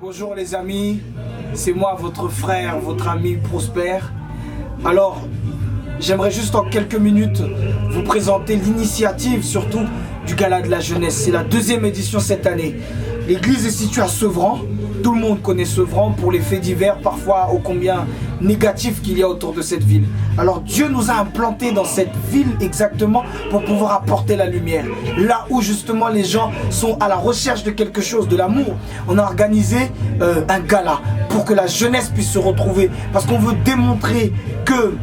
Bonjour les amis, c'est moi votre frère, votre ami Prosper. Alors, j'aimerais juste en quelques minutes vous présenter l'initiative surtout du Gala de la Jeunesse. C'est la deuxième édition cette année. L'église est située à Sevran. Tout le monde connaît Sevran pour les faits divers, parfois ô combien négatifs qu'il y a autour de cette ville. Alors Dieu nous a implantés dans cette ville exactement pour pouvoir apporter la lumière. Là où justement les gens sont à la recherche de quelque chose, de l'amour. On a organisé un gala pour que la jeunesse puisse se retrouver. Parce qu'on veut démontrer que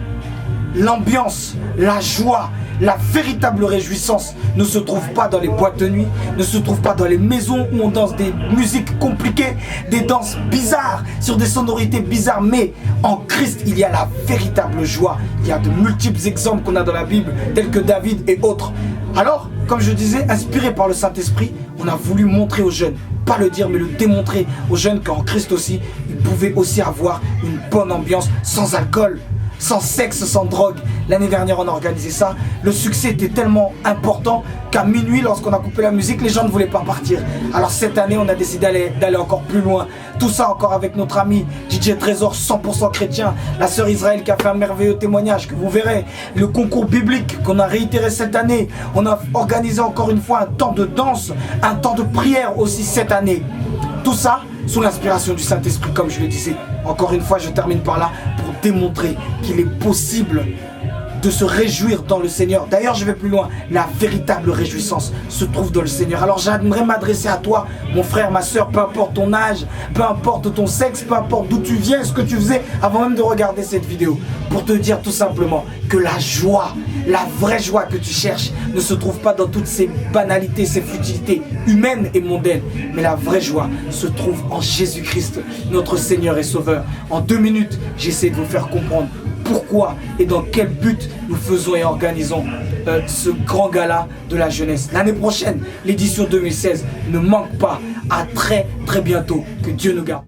l'ambiance, la joie, la véritable réjouissance ne se trouve pas dans les boîtes de nuit, ne se trouve pas dans les maisons où on danse des musiques compliquées, des danses bizarres, sur des sonorités bizarres, mais en Christ il y a la véritable joie. Il y a de multiples exemples qu'on a dans la Bible, tels que David et autres. Alors, comme je disais, inspiré par le Saint-Esprit, on a voulu montrer aux jeunes, pas le dire mais le démontrer aux jeunes qu'en Christ aussi, ils pouvaient aussi avoir une bonne ambiance sans alcool, sans sexe, sans drogue. L'année dernière on a organisé ça. Le succès était tellement important qu'à minuit, lorsqu'on a coupé la musique, les gens ne voulaient pas partir. Alors cette année on a décidé d'aller encore plus loin. Tout ça encore avec notre ami DJ Trésor, 100% chrétien. La sœur Israël qui a fait un merveilleux témoignage que vous verrez. Le concours biblique qu'on a réitéré cette année. On a organisé encore une fois un temps de danse, un temps de prière aussi cette année. Tout ça sous l'inspiration du Saint-Esprit, comme je le disais. Encore une fois, je termine par là pour démontrer qu'il est possible de se réjouir dans le Seigneur. D'ailleurs, je vais plus loin. La véritable réjouissance se trouve dans le Seigneur. Alors j'aimerais m'adresser à toi, mon frère, ma soeur, peu importe ton âge, peu importe ton sexe, peu importe d'où tu viens, ce que tu faisais avant même de regarder cette vidéo, pour te dire tout simplement que la joie, la vraie joie que tu cherches ne se trouve pas dans toutes ces banalités, ces futilités humaines et mondaines, mais la vraie joie se trouve en Jésus-Christ, notre Seigneur et Sauveur. En 2 minutes, j'essaie de vous faire comprendre pourquoi et dans quel but nous faisons et organisons ce grand gala de la jeunesse. L'année prochaine, l'édition 2016, ne manque pas. À très bientôt. Que Dieu nous garde.